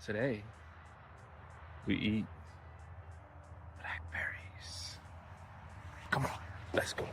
Today, we eat blackberries. Come on, let's go.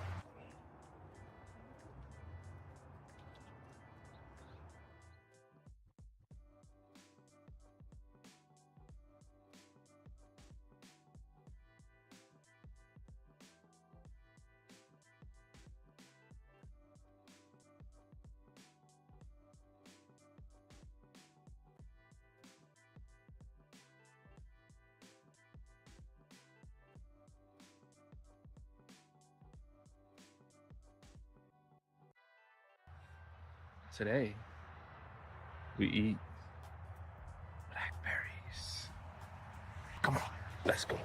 Today, we eat blackberries. Come on, let's go.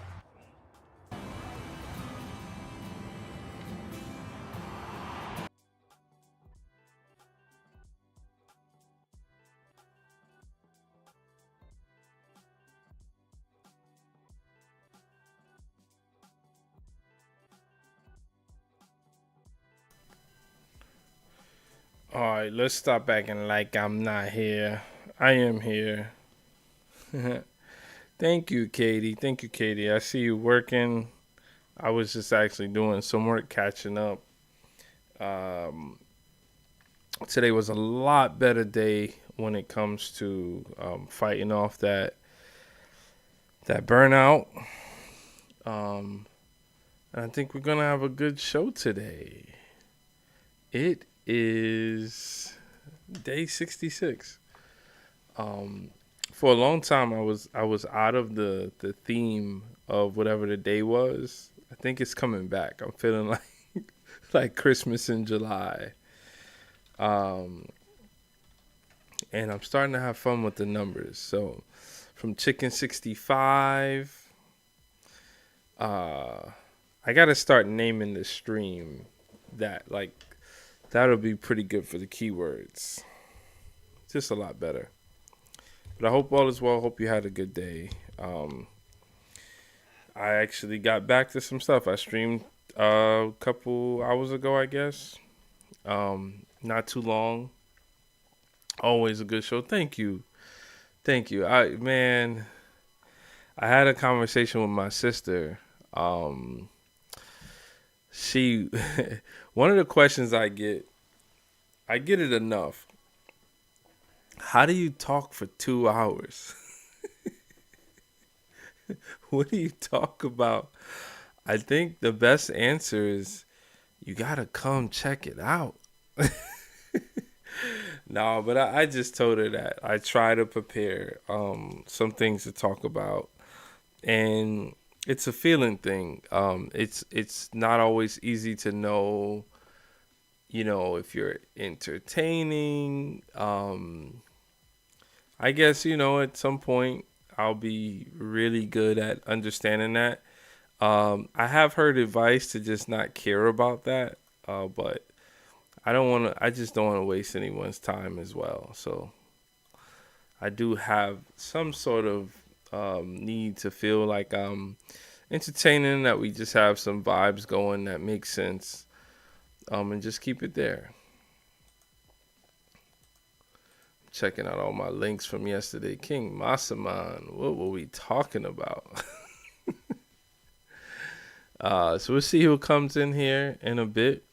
All right, let's stop acting like I'm not here. I am here. Thank you, Katie. Thank you, Katie. I see you working. I was just actually doing some work catching up. Um, Today was a lot better day when it comes to fighting off that burnout. Um, and I think we're gonna have a good show today. It is day 66. Um, for a long time, I was out of the theme of whatever the day was. I think it's coming back. I'm feeling like like Christmas in July. Um, and I'm starting to have fun with the numbers. So from Chicken 65, uh, I got to start naming the stream that like that'll be pretty good for the keywords. Just a lot better. But I hope all is well. Hope you had a good day. I actually got back to some stuff. I streamed a couple hours ago, I guess. Not too long. Always a good show. Thank you. Thank you. I had a conversation with my sister. Um, she, one of the questions I get it enough. How do you talk for 2 hours? What do you talk about? I think the best answer is you gotta come check it out. No, but I just told her that I try to prepare some things to talk about, and it's a feeling thing. It's not always easy to know, if you're entertaining. I guess at some point I'll be really good at understanding that. I have heard advice to just not care about that, but I don't want to. I just don't want to waste anyone's time as well. So I do have some sort of need to feel like I'm entertaining, that we just have some vibes going that make sense, and just keep it there. Checking out all my links from yesterday. King Masaman, what were we talking about? So we'll see who comes in here in a bit.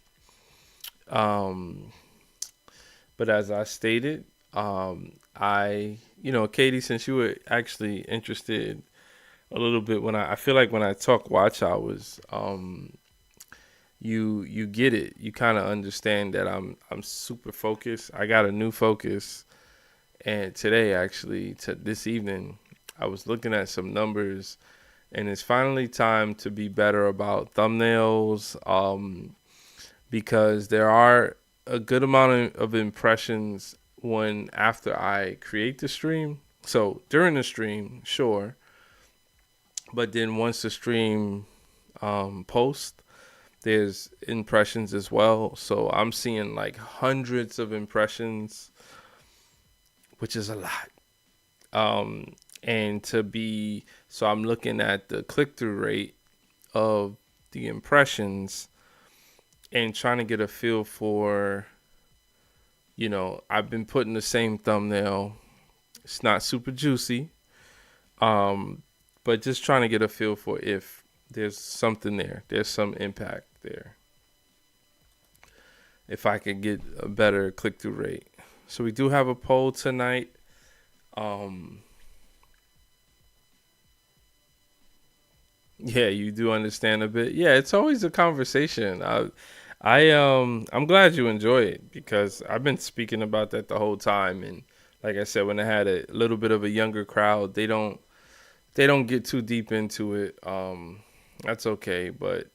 Um, but as I stated, Katie, since you were actually interested a little bit I feel like when I talk watch hours, you get it. You kind of understand that I'm super focused. I got a new focus, and today actually to this evening, I was looking at some numbers, and it's finally time to be better about thumbnails. Because there are a good amount of impressions when after I create the stream. So during the stream, sure, but then once the stream post, there's impressions as well. So I'm seeing like hundreds of impressions, which is a lot. And so I'm looking at the click through rate of the impressions and trying to get a feel for, I've been putting the same thumbnail. It's not super juicy, Um, but just trying to get a feel for if there's something there, there's some impact there. If I could get a better click through rate. So we do have a poll tonight. Um, yeah, you do understand a bit. Yeah, it's always a conversation. I'm glad you enjoy it because I've been speaking about that the whole time. And like I said, when I had a little bit of a younger crowd, they don't get too deep into it. That's okay, but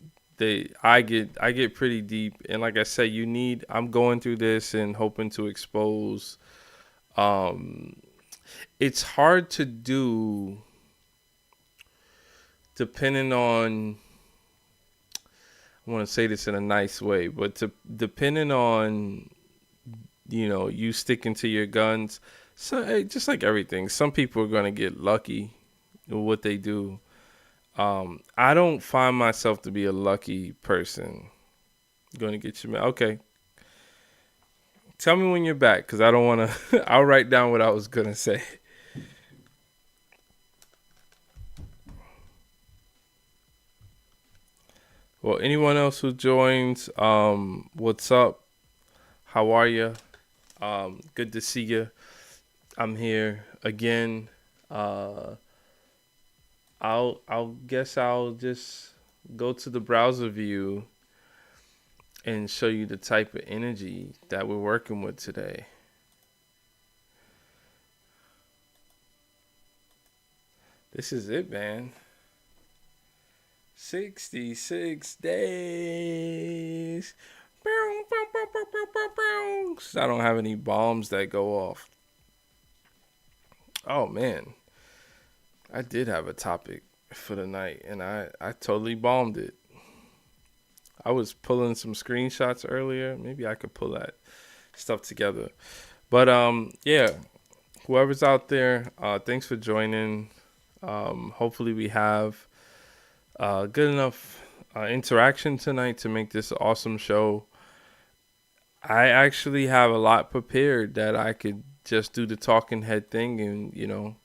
I get pretty deep, and like I said, I'm going through this and hoping to expose. Um, it's hard to do depending on. I want to say this in a nice way, but depending on you sticking to your guns. So just like everything, some people are gonna get lucky with what they do. I don't find myself to be a lucky person. Going to get you, man. Okay. Tell me when you're back, because I don't want to. I'll write down what I was going to say. Well, anyone else who joins, what's up? How are you? Good to see you. I'm here again. Uh, I'll guess I'll just go to the browser view and show you the type of energy that we're working with today. This is it, man. 66 days. I don't have any bombs that go off. Oh, man. I did have a topic for the night, and I totally bombed it. I was pulling some screenshots earlier. Maybe I could pull that stuff together. But yeah, whoever's out there, thanks for joining. Hopefully we have good enough interaction tonight to make this an awesome show. I actually have a lot prepared that I could just do the talking head thing, and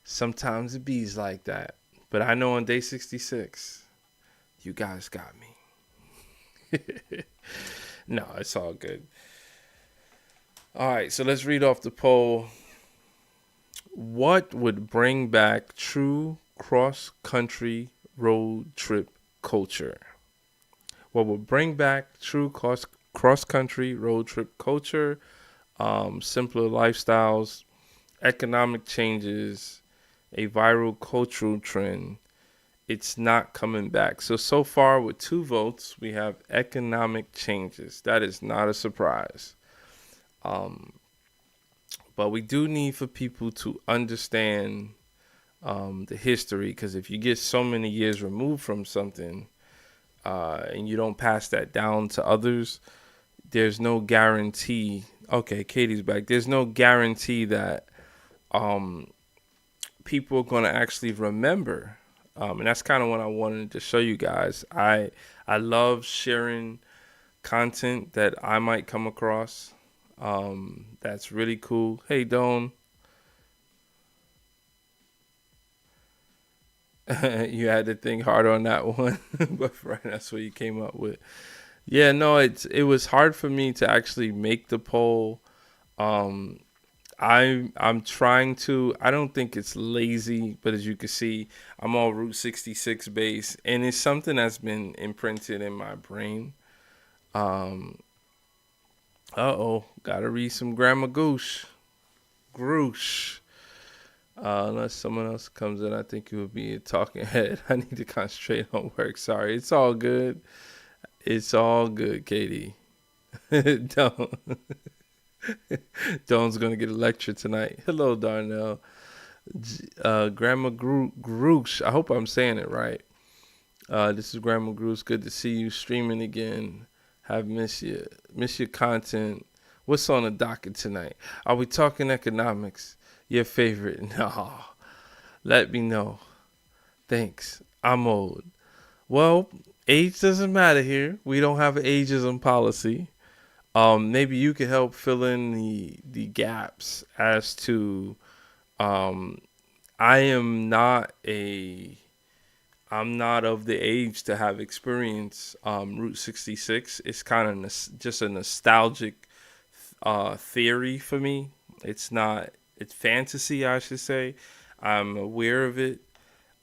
sometimes it bees like that. But I know on day 66, you guys got me. No, it's all good. All right, so let's read off the poll. What would bring back true cross-country road trip culture? What would bring back true cross-country road trip culture? Simpler lifestyles, economic changes, a viral cultural trend. It's not coming back. So far with 2 votes, we have economic changes. That is not a surprise. Um, but we do need for people to understand the history, because if you get so many years removed from something and you don't pass that down to others, there's no guarantee. Okay, Katie's back. There's no guarantee that um, people are going to actually remember. And that's kind of what I wanted to show you guys. I love sharing content that I might come across. That's really cool. Hey, Don. You had to think hard on that one, but right, that's what you came up with. Yeah, no, it was hard for me to actually make the poll. Um, I'm trying to. I don't think it's lazy, but as you can see, I'm all Route 66 base, and it's something that's been imprinted in my brain. Um, gotta read some Grandma Goosh. Groosh. Unless someone else comes in, I think it would be a talking head. I need to concentrate on work. Sorry, it's all good. It's all good, Katie. Don't. Dawn's gonna get a lecture tonight. Hello, Darnell. Grandma Groosh. I hope I'm saying it right. This is Grandma Groosh. Good to see you streaming again. Have missed you. Miss your content. What's on the docket tonight? Are we talking economics? Your favorite? No. Let me know. Thanks. I'm old. Well, age doesn't matter here. We don't have an ageism policy. Maybe you could help fill in the gaps as to um, I am not a I'm not of the age to have experienced Route 66. It's kind of just a nostalgic theory for me. It's not, it's fantasy, I should say. I'm aware of it.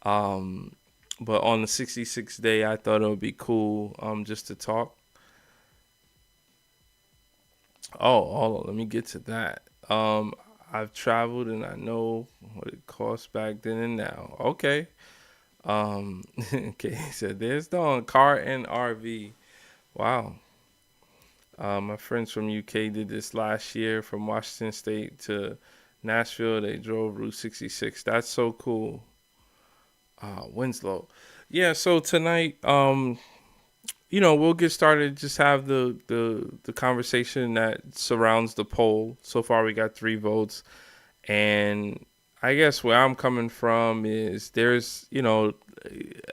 Um, but on the 66th day, I thought it would be cool just to talk. Oh, hold on, let me get to that. I've traveled and I know what it cost back then and now. Okay. Okay, he said there's the car and RV. Wow. My friends from UK did this last year from Washington State to Nashville. They drove Route 66. That's so cool. Winslow. Yeah, so tonight, we'll get started. Just have the conversation that surrounds the poll. So far, we got 3 votes, and I guess where I'm coming from is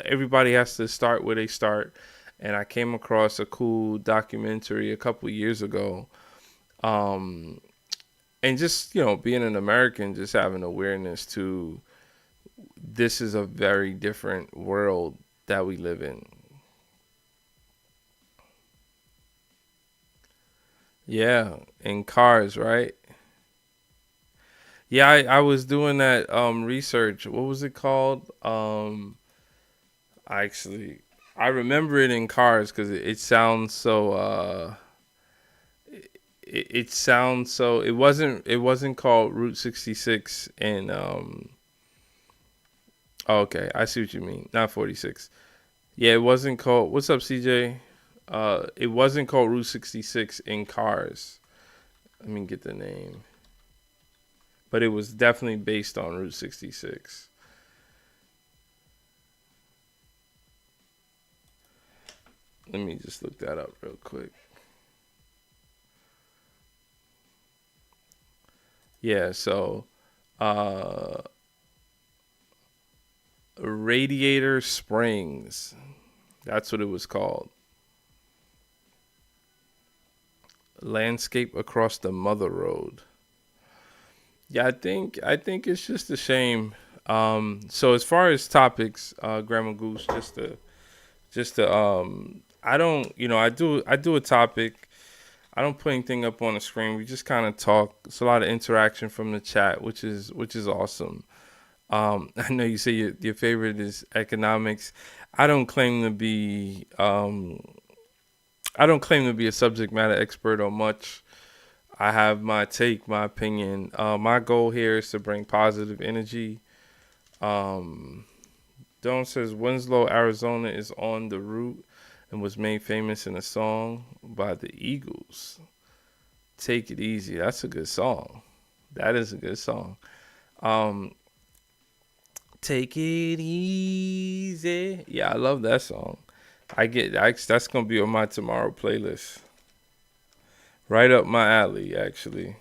everybody has to start where they start, and I came across a cool documentary a couple years ago, um, and just being an American, just having awareness to this is a very different world that we live in. Yeah, in cars, right? Yeah, I was doing that research. What was it called? Actually, I remember it in cars because it sounds so. It sounds so. It wasn't called Route 66 in. Oh, okay, I see what you mean. Not 46. Yeah, it wasn't called. What's up, CJ? It wasn't called Route 66 in cars. Let me get the name. But it was definitely based on Route 66. Let me just look that up real quick. Yeah, so uh Radiator Springs. That's what it was called. Landscape across the Mother Road. Yeah, I think it's just a shame. So as far as topics, Grandma Goose, just to I don't I do a topic. I don't put anything up on the screen. We just kind of talk. It's a lot of interaction from the chat, which is awesome. I know you say your favorite is economics. I don't claim to be I don't claim to be a subject matter expert on much. I have my take, my opinion. My goal here is to bring positive energy. Um, Don says Winslow, Arizona is on the route and was made famous in a song by the Eagles. Take it easy. That's a good song. That is a good song. Um, Take it easy. Yeah, I love that song. That's gonna be on my tomorrow playlist. Right up my alley, actually.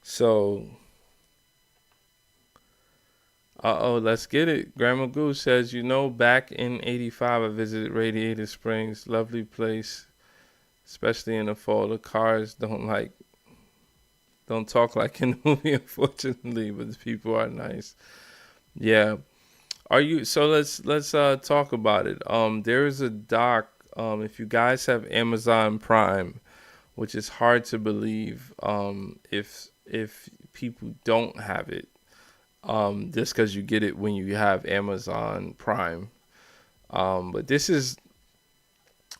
So, let's get it. Grandma Goose says, back in '85, I visited Radiator Springs. Lovely place, especially in the fall. The cars don't talk like in the movie, unfortunately, but the people are nice. Yeah. Are you? So let's talk about it. There is a doc. If you guys have Amazon Prime, which is hard to believe, if people don't have it, just because you get it when you have Amazon Prime. But this is.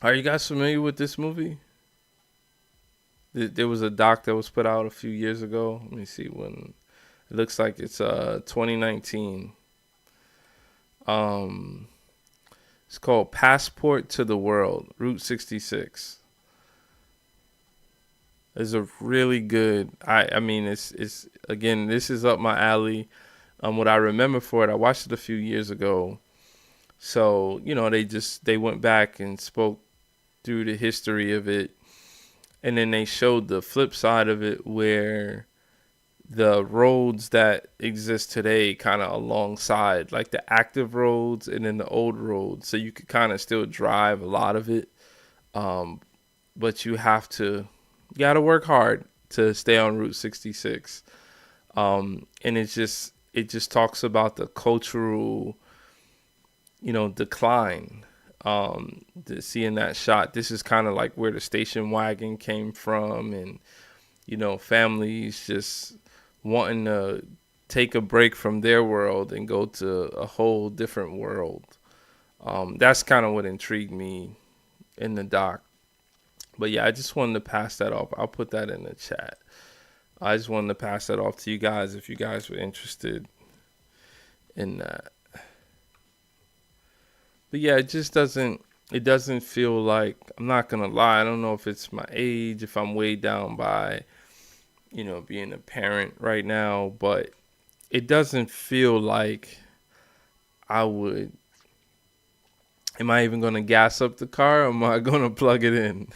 Are you guys familiar with this movie? There was a doc that was put out a few years ago. Let me see when. It looks like it's 2019. Um, it's called Passport to the World, Route 66. It's a really good. I mean it's again, this is up my alley. What I remember for it, I watched it a few years ago. So they went back and spoke through the history of it, and then they showed the flip side of it where the roads that exist today kind of alongside like the active roads and then the old roads, so you could kind of still drive a lot of it, um, but you got to work hard to stay on Route 66. And it just talks about the cultural, decline. Seeing that shot, this is kind of like where the station wagon came from, and families just wanting to take a break from their world and go to a whole different world. That's kind of what intrigued me in the doc. But yeah, I just wanted to pass that off. I'll put that in the chat. I just wanted to pass that off to you guys if you guys were interested in that. But yeah, it doesn't feel like, I'm not gonna lie, I don't know if it's my age, if I'm weighed down by, being a parent right now, but it doesn't feel like I would. Am I even gonna gas up the car, or am I gonna plug it in?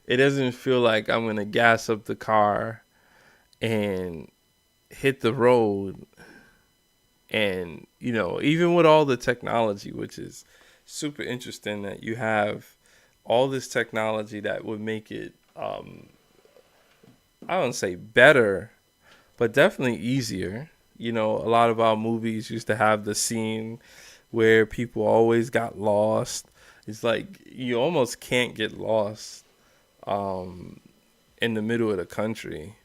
It doesn't feel like I'm gonna gas up the car and hit the road, and even with all the technology, which is super interesting, that you have all this technology that would make it, I don't say better, but definitely easier. A lot of our movies used to have the scene where people always got lost. It's like you almost can't get lost, um, in the middle of the country.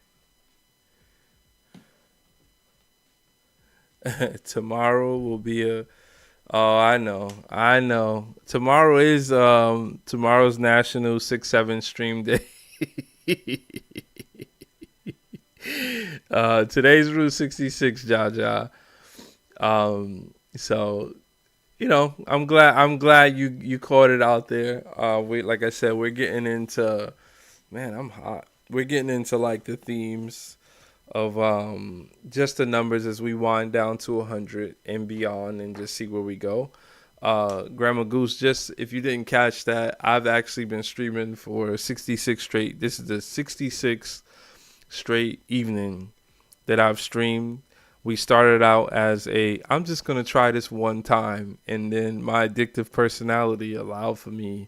Tomorrow will be a. Oh, I know. Tomorrow's National 6/7 Stream Day. Today's Route 66, Jaja. So I'm glad you caught it out there. Like I said, we're getting into, man, I'm hot. We're getting into like the themes of just the numbers as we wind down to 100 and beyond, and just see where we go. Grandma Goose, just if you didn't catch that, I've actually been streaming for 66 straight. This is the 66th straight evening that I've streamed. We started out as I'm just going to try this one time. And then my addictive personality allowed for me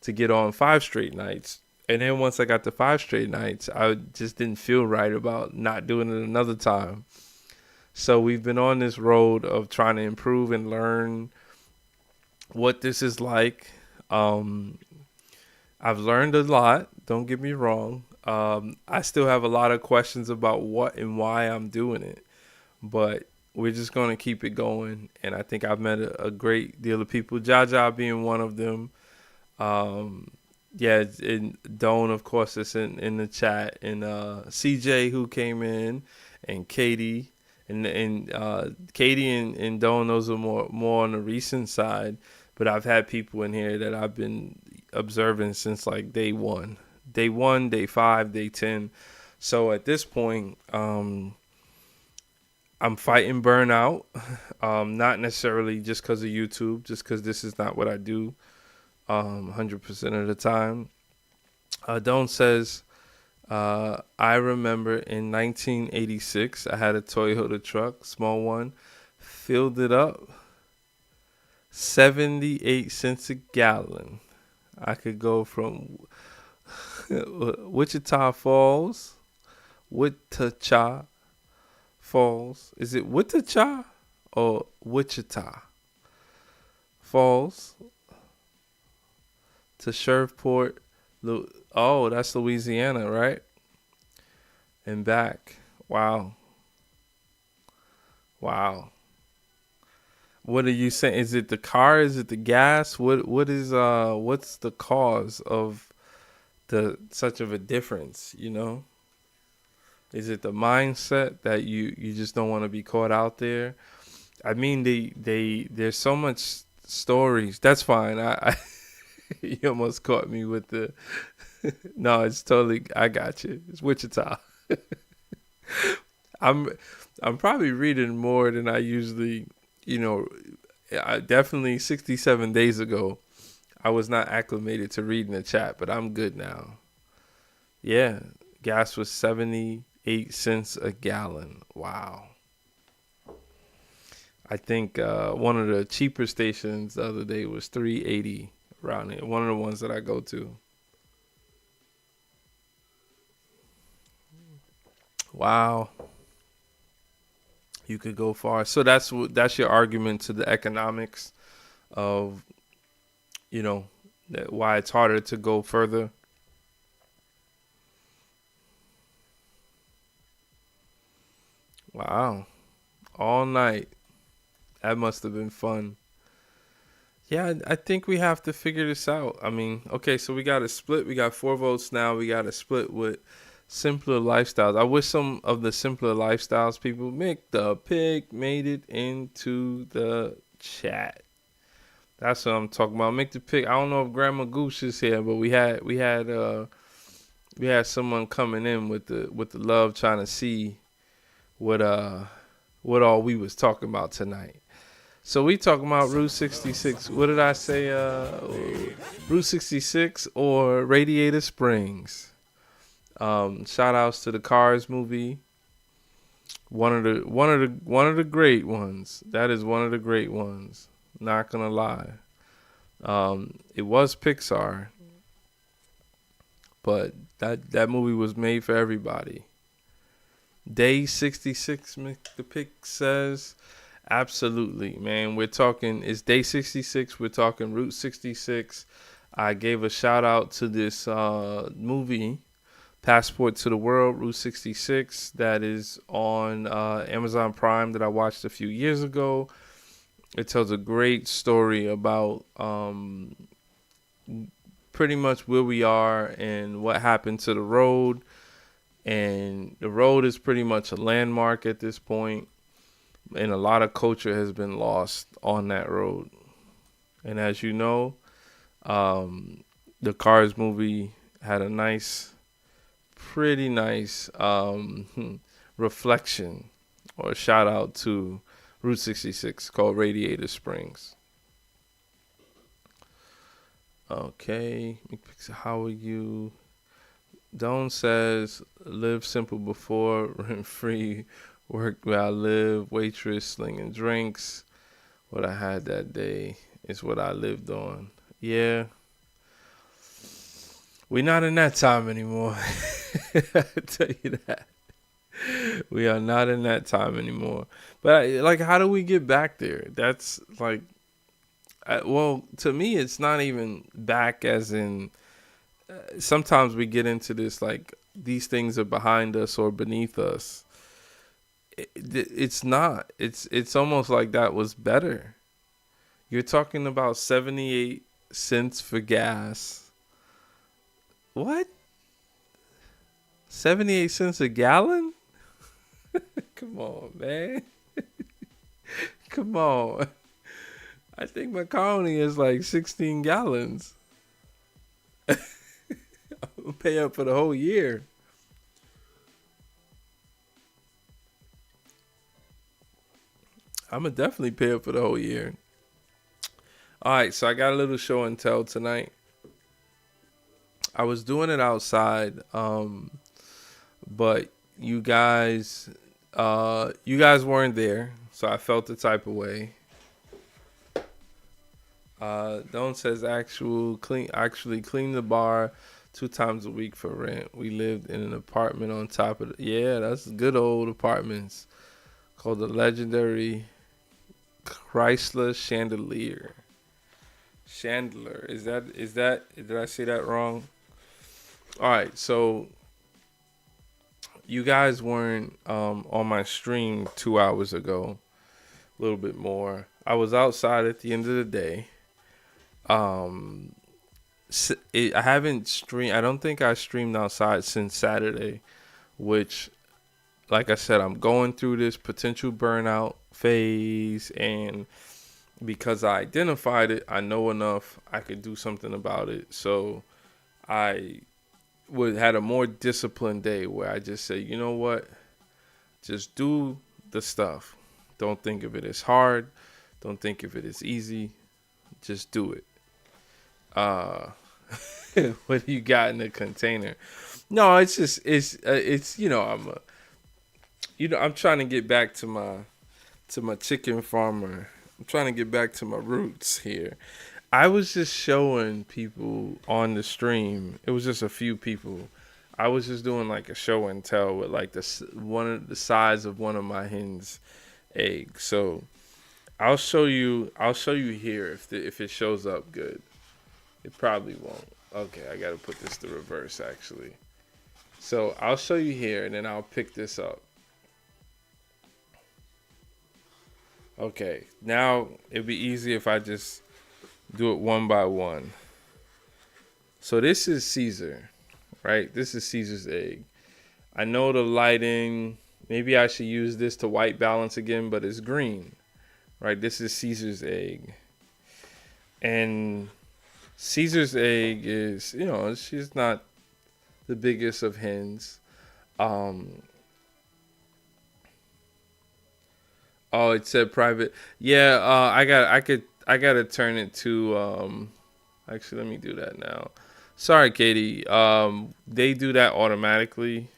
to get on 5 straight nights. And then once I got to 5 straight nights, I just didn't feel right about not doing it another time. So we've been on this road of trying to improve and learn what this is like. Um, I've learned a lot. Don't get me wrong. I still have a lot of questions about what and why I'm doing it, but we're just going to keep it going. And I think I've met a great deal of people, Jaja being one of them. Um, yeah, and Doan, of course, is in the chat, and CJ, who came in, and Katie. And Katie and Doan, those are more on the recent side. But I've had people in here that I've been observing since like day 1, day 5, day 10. So at this point, I'm fighting burnout, not necessarily just because of YouTube, just because this is not what I do 100% of the time. Don says, I remember in 1986, I had a Toyota truck, small one, filled it up, 78 cents a gallon. I could go from Wichita Falls, Wichita Falls. Is it Wichita or Wichita Falls to Shreveport? Oh, that's Louisiana, right? And back. Wow. Wow. What are you saying? Is it the car? Is it the gas? What's the cause of the such of a difference, Is it the mindset that you just don't want to be caught out there? I mean, there's so much stories. That's fine. I you almost caught me with the no, it's totally, I got you. It's Wichita. I'm I'm probably reading more than I usually, you know, I definitely 67 days ago I was not acclimated to reading the chat, but I'm good now. Yeah, gas was 78 cents a gallon. Wow. I think one of the cheaper stations the other day was 380 around here. One of the ones that I go to. Wow. you could go far. So that's your argument to the economics of, you know, why it's harder to go further. Wow, all night. That must have been fun. Yeah, I think we have to figure this out. I mean, okay, so we got a split. We got 4 votes now. We got a split with simpler lifestyles. I wish some of the simpler lifestyles people make the pick made it into the chat. That's what I'm talking about. Make the pick. I don't know if Grandma Goose is here, but we had someone coming in with the love, trying to see what what all we was talking about tonight. So we talking about Route 66. What did I say? Route 66 or Radiator Springs. Shout outs to the Cars movie. One of the great ones. That is one of the great ones. Not gonna lie. It was Pixar, but that movie was made for everybody. Day 66, the pick says. Absolutely, man. We're talking, it's day 66. We're talking Route 66. I gave a shout out to this movie, Passport to the World, Route 66, that is on Amazon Prime, that I watched a few years ago. It tells a great story about pretty much where we are and what happened to the road. And the road is pretty much a landmark at this point, and a lot of culture has been lost on that road. And as you know, the Cars movie had a pretty nice reflection or shout out to Route 66 called Radiator Springs. Okay, how are you? Don says, live simple before, rent free, work where I live, waitress, slinging drinks. What I had that day is what I lived on. Yeah, we're not in that time anymore. I tell you that. We are not in that time anymore. But, like, how do we get back there? That's, like, well, to me, it's not even back as in, sometimes we get into this, like, these things are behind us or beneath us. It's not. It's almost like that was better. You're talking about 78 cents for gas. What? 78 cents a gallon? Come on, man. Come on. I think macaroni is like 16 gallons. I'll pay up for the whole year. I'm going to definitely pay up for the whole year. All right, so I got a little show and tell tonight. I was doing it outside, but you guys weren't there, so I felt the type of way. Don says actually clean the bar 2 times a week for rent. We lived in an apartment on top of that's good old apartments called the legendary Chrysler Chandelier. Chandler. Is that did I say that wrong? All right, so you guys weren't on my stream 2 hours ago, a little bit more. I was outside at the end of the day. I haven't streamed. I don't think I streamed outside since Saturday, which, like I said, I'm going through this potential burnout phase, and because I identified it, I know enough. I could do something about it. So I had a more disciplined day where I just say, you know what, just do the stuff. Don't think of it as hard. Don't think of it as easy. Just do it. What do you got in the container? No, it's just it's I'm trying to get back to my chicken farmer. I'm trying to get back to my roots here. I was just showing people on the stream. It was just a few people. I was just doing like a show and tell with like one of the size of one of my hens egg. So I'll show you. I'll show you here if it shows up good. It probably won't. Okay, I gotta put this to reverse actually. So I'll show you here, and then I'll pick this up. Okay, now it'd be easy if I just do it one by one. So this is Caesar, right? This is Caesar's egg. I know the lighting. Maybe I should use this to white balance again, but it's green, right? This is Caesar's egg. And Caesar's egg is, she's not the biggest of hens. Um, oh, it said private. Yeah, I gotta turn it to. Actually, let me do that now. Sorry, Katie. They do that automatically.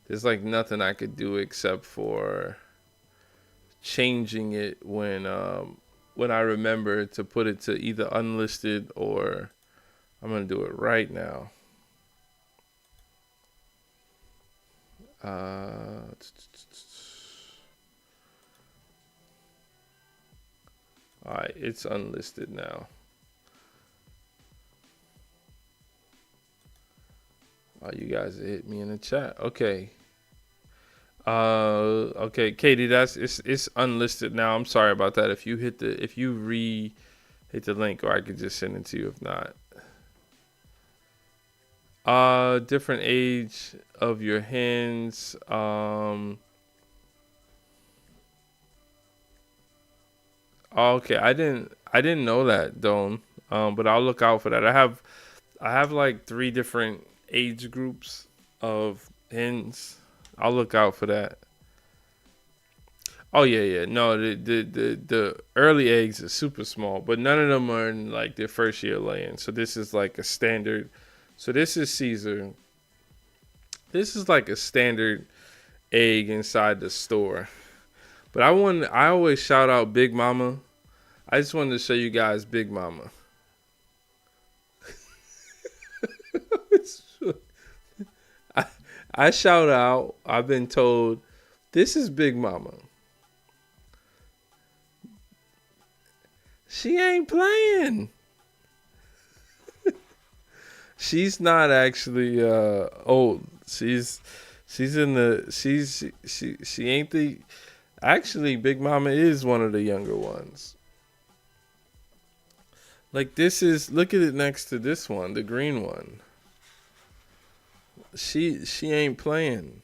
There's like nothing I could do except for changing it when I remember to put it to either unlisted or I'm gonna do it right now. Uh, all right, it's unlisted now. Oh, you guys hit me in the chat. Okay. Okay, Katie, it's unlisted now. I'm sorry about that. If you hit the link, or I could just send it to you if not. Different age of your hens. Okay, I didn't know that, Don. But I'll look out for that. I have like three different age groups of hens. I'll look out for that. Oh yeah, yeah. No, the early eggs are super small, but none of them are in like their first year laying. So this is like a standard. So this is Caesar. This is like a standard egg inside the store. But I always shout out Big Mama. I just wanted to show you guys Big Mama. I, I shout out. I've been told this is Big Mama. She ain't playing. She's not actually old. She's in the she ain't the actually Big Mama is one of the younger ones. Like this is look at it next to this one, the green one. She ain't playing.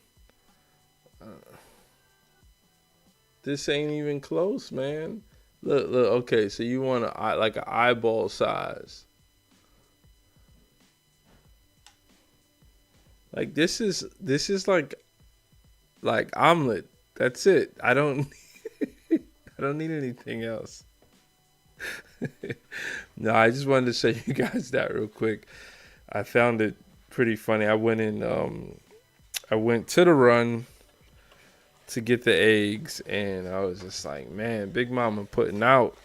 This ain't even close, man. Look. Okay, so you want like an eyeball size. Like this is like omelet. That's it. I don't I don't need anything else. No, I just wanted to show you guys that real quick. I found it pretty funny. I went to the run to get the eggs and I was just like, man, Big Mama putting out.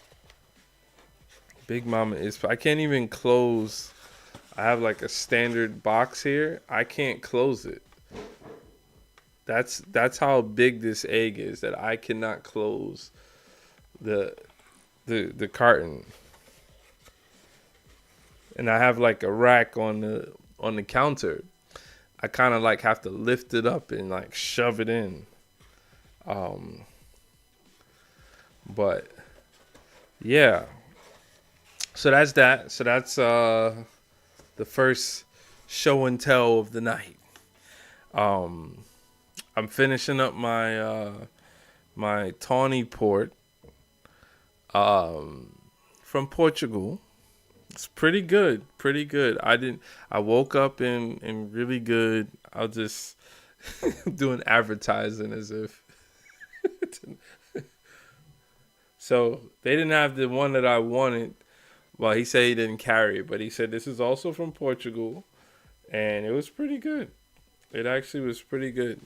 Big Mama is I can't even close. I have like a standard box here. I can't close it. That's how big this egg is that I cannot close the the carton. And I have like a rack on the counter. I kind of like have to lift it up and like shove it in. Um, but yeah. So that's that. So that's the first show and tell of the night. Um, I'm finishing up my tawny port from Portugal. It's pretty good, pretty good. I woke up in really good. I'll just doing advertising as if. So they didn't have the one that I wanted. Well, he said he didn't carry it, but he said this is also from Portugal, and it was pretty good. It actually was pretty good.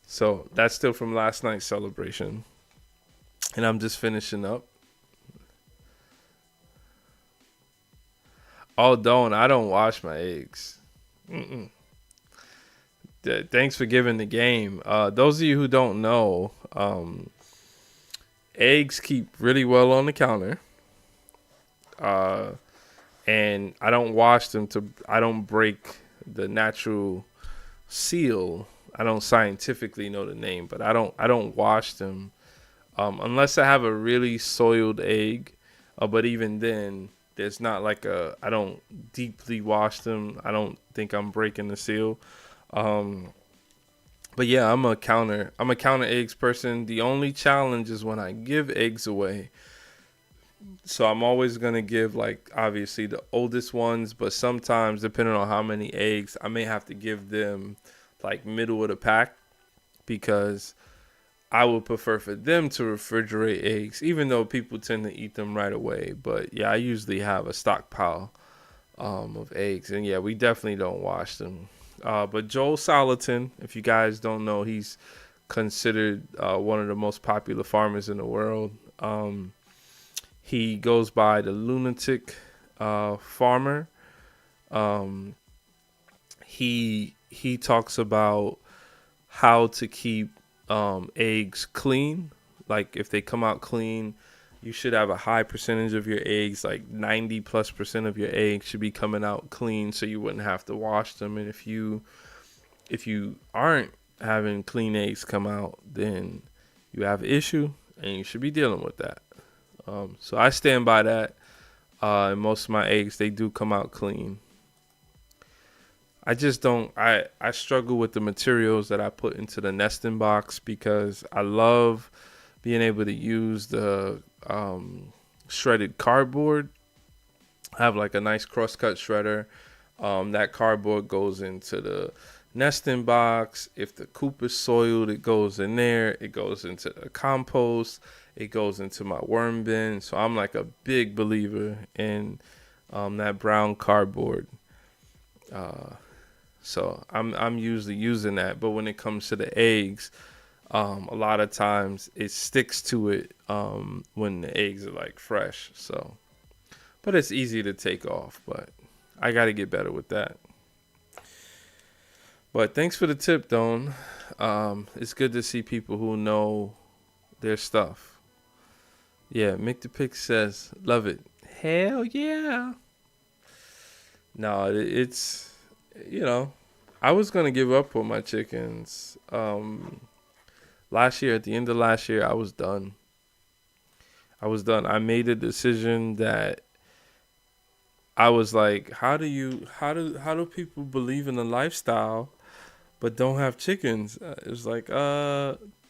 So that's still from last night's celebration, and I'm just finishing up. Oh, I don't wash my eggs. Mm-mm. Thanks for giving the game. Those of you who don't know, eggs keep really well on the counter. Uh, and I don't wash them to. I don't break the natural seal. I don't scientifically know the name, but I don't wash them unless I have a really soiled egg. But even then, there's not like a. I don't deeply wash them. I don't think I'm breaking the seal. Um, but yeah, I'm a counter eggs person. The only challenge is when I give eggs away. So I'm always gonna give like obviously the oldest ones, but sometimes depending on how many eggs, I may have to give them like middle of the pack because I would prefer for them to refrigerate eggs, even though people tend to eat them right away. But yeah, I usually have a stockpile of eggs, and yeah, we definitely don't wash them. But Joel Salatin, if you guys don't know, he's considered one of the most popular farmers in the world. He goes by the lunatic farmer. Um, he talks about how to keep eggs clean. Like if they come out clean, you should have a high percentage of your eggs, like 90+% of your eggs should be coming out clean, so you wouldn't have to wash them. And if you aren't having clean eggs come out, then you have an issue, and you should be dealing with that. So I stand by that. And most of my eggs, they do come out clean. I just don't. I struggle with the materials that I put into the nesting box because I love being able to use the shredded cardboard. I have like a nice crosscut shredder. That cardboard goes into the nesting box. If the coop is soiled, it goes in there. It goes into the compost. It goes into my worm bin. So I'm like a big believer in that brown cardboard. So I'm usually using that. But when it comes to the eggs, a lot of times it sticks to it when the eggs are like fresh. So, but it's easy to take off. But I got to get better with that. But thanks for the tip, Don. It's good to see people who know their stuff. Yeah, Mick the Pick says, love it. Hell yeah. No, it's, you know, I was going to give up on my chickens. Last year, at the end of last year, I was done. I made a decision that I was like, how do people believe in the lifestyle but don't have chickens? It was like,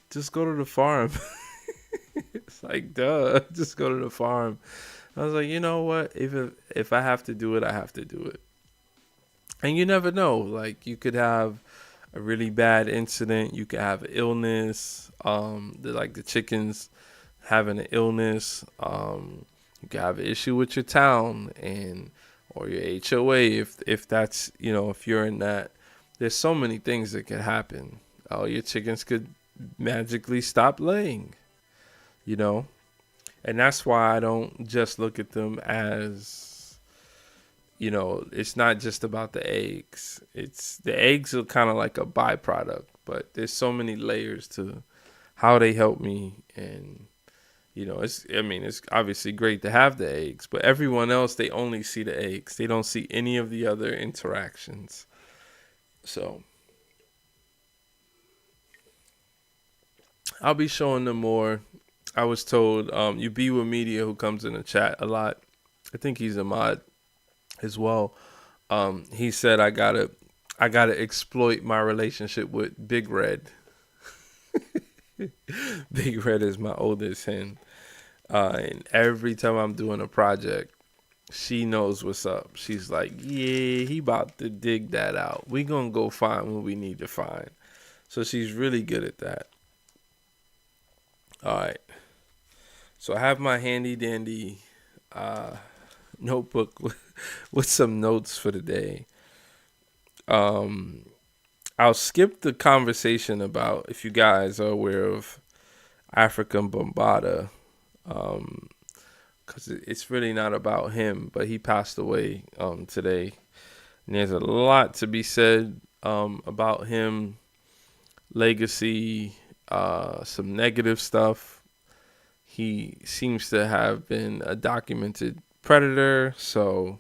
just go to the farm. It's like, duh, just go to the farm. I was like, you know what? If I have to do it, I have to do it. And you never know. Like you could have a really bad incident. You could have illness. The chickens having an illness. You could have an issue with your town and or your HOA if that's if you're in that. There's so many things that could happen. Oh, your chickens could magically stop laying. You know, and that's why I don't just look at them as it's not just about the eggs. It's the eggs are kind of like a byproduct, but there's so many layers to how they help me. And it's obviously great to have the eggs, but everyone else, they only see the eggs. They don't see any of the other interactions. So I'll be showing them more. I was told you be with media who comes in the chat a lot. I think he's a mod as well. He said I gotta exploit my relationship with Big Red. Big Red is my oldest hen, and every time I'm doing a project, she knows what's up. She's like, yeah, he about to dig that out. We gonna go find what we need to find. So she's really good at that. All right. So I have my handy dandy notebook with some notes for the day. I'll skip the conversation about if you guys are aware of African Bombada, because it's really not about him, but he passed away today. And there's a lot to be said about him, legacy, some negative stuff. He seems to have been a documented predator, so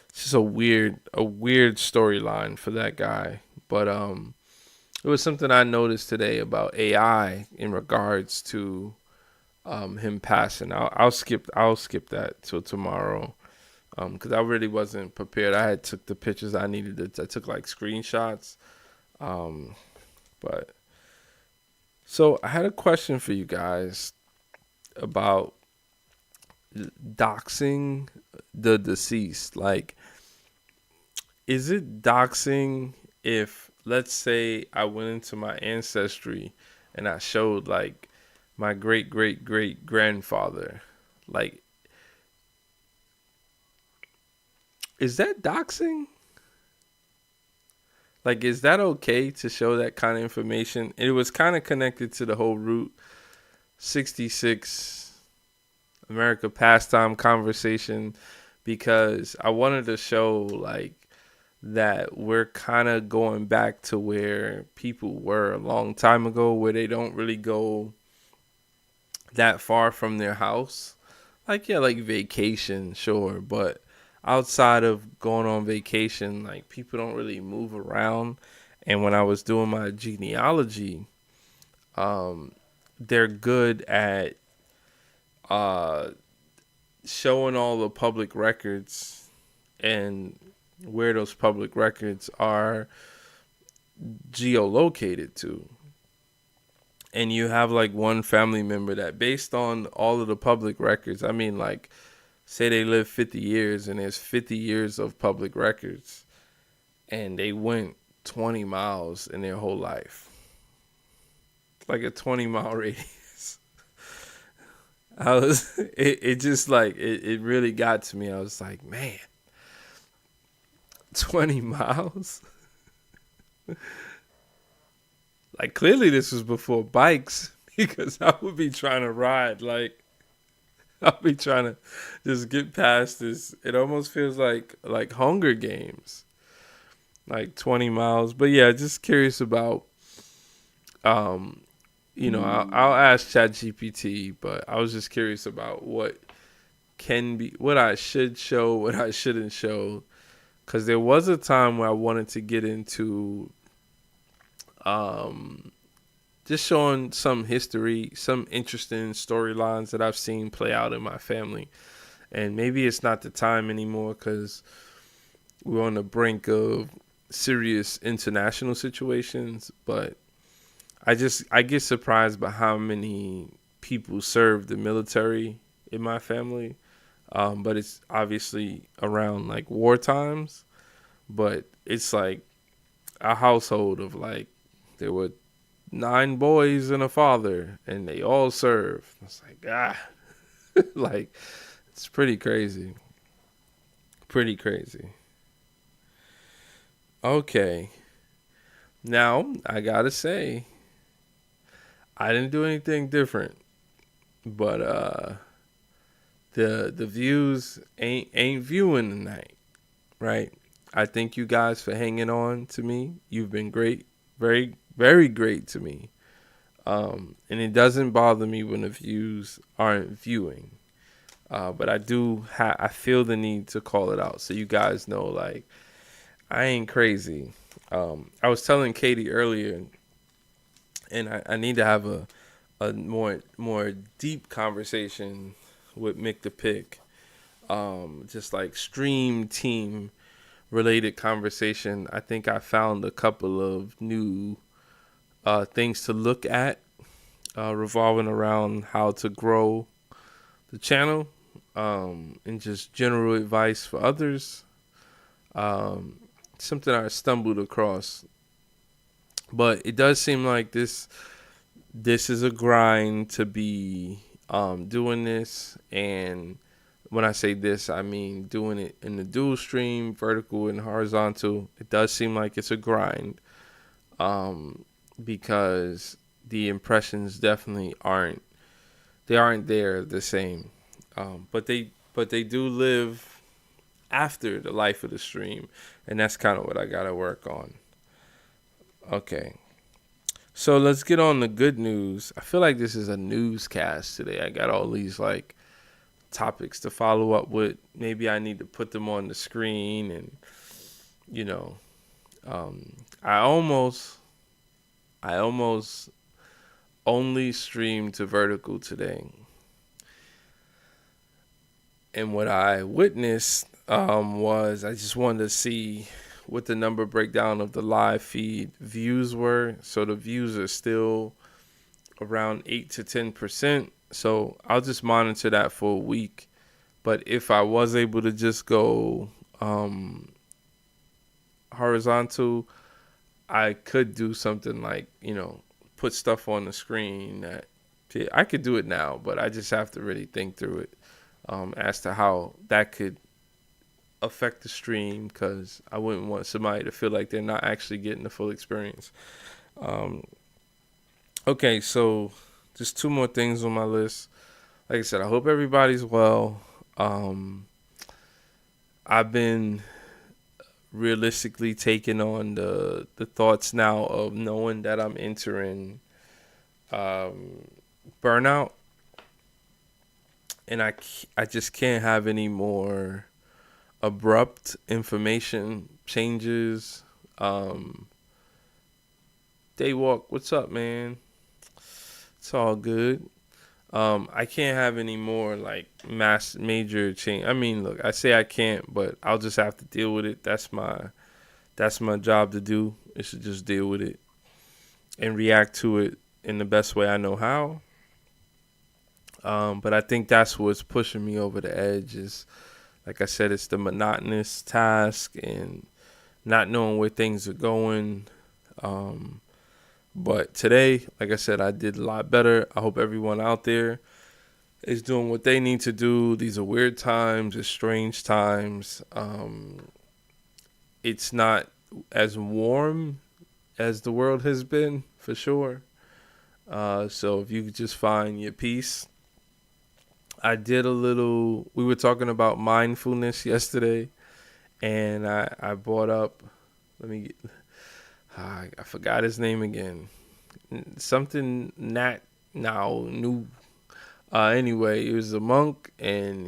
it's just a weird storyline for that guy. But it was something I noticed today about AI in regards to him passing. I'll skip that till tomorrow because I really wasn't prepared. I had took the pictures I needed to. I took like screenshots. Um, but so I had a question for you guys about doxing the deceased. Like, is it doxing if, let's say, I went into my ancestry and I showed like my great great great grandfather? Like, is that doxing? Like, is that okay to show that kind of information? It was kind of connected to the whole Route 66 America pastime conversation because I wanted to show like that we're kind of going back to where people were a long time ago, where they don't really go that far from their house. Like, yeah, like vacation, sure, but outside of going on vacation, like people don't really move around. And when I was doing my genealogy, um, they're good at uh, showing all the public records and where those public records are geolocated to. And you have like one family member that, based on all of the public records, I mean, like, say they live 50 years and there's 50 years of public records, and they went 20 miles in their whole life, like a 20-mile radius. It just like, it really got to me. I was like, man, 20 miles? Like, clearly this was before bikes because I would be trying to ride. Like, I'll be trying to just get past this. It almost feels like Hunger Games, like 20 miles. But yeah, just curious about, um, I'll ask ChatGPT, but I was just curious about what I should show, what I shouldn't show. Because there was a time where I wanted to get into um, just showing some history, some interesting storylines that I've seen play out in my family. And maybe it's not the time anymore because we're on the brink of serious international situations. But I get surprised by how many people serve the military in my family. But it's obviously around like war times. But it's like a household of like, there were 9 boys and a father, and they all serve. It's like, like, it's pretty crazy. Pretty crazy. Okay. Now, I gotta say, I didn't do anything different. But the views ain't viewing tonight, right? I thank you guys for hanging on to me. You've been great, very, very great to me. And it doesn't bother me when the views aren't viewing. But I feel the need to call it out so you guys know, like, I ain't crazy. I was telling Katie earlier, and I need to have a more deep conversation with Mick the Pick. Just like stream team related conversation. I think I found a couple of new things to look at revolving around how to grow the channel, and just general advice for others. Um, Something I stumbled across, but it does seem like this is a grind to be doing this. And when I say this, I mean doing it in the dual stream, vertical and horizontal. It does seem like it's a grind, because the impressions definitely aren't there the same. But they do live after the life of the stream, and that's kind of what I gotta work on. Okay. So let's get on the good news. I feel like this is a newscast today. I got all these like topics to follow up with. Maybe I need to put them on the screen and you know, um, I almost I almost only streamed to vertical today. And what I witnessed was I just wanted to see what the number breakdown of the live feed views were. So the views are still around 8 to 10%. So I'll just monitor that for a week. But if I was able to just go horizontal, I could do something like, put stuff on the screen that I could do it now, but I just have to really think through it as to how that could affect the stream because I wouldn't want somebody to feel like they're not actually getting the full experience. Um, okay, so just two more things on my list. Like I said, I hope everybody's well. I've been realistically taking on the thoughts now of knowing that I'm entering um, burnout, and I just can't have any more abrupt information changes. Daywalk, what's up, man? It's all good. I can't have any more like major change. I mean, look, I say I can't, but I'll just have to deal with it. That's my job to do. Is to just deal with it and react to it in the best way I know how. But I think that's what's pushing me over the edge. Is like I said, it's the monotonous task and not knowing where things are going. But today, like I said, I did a lot better. I hope everyone out there is doing what they need to do. These are weird times, it's strange times. It's not as warm as the world has been, for sure. So if you could just find your peace. We were talking about mindfulness yesterday, and I brought up, let me get, I forgot his name again. Something Nat now new. Anyway, he was a monk, and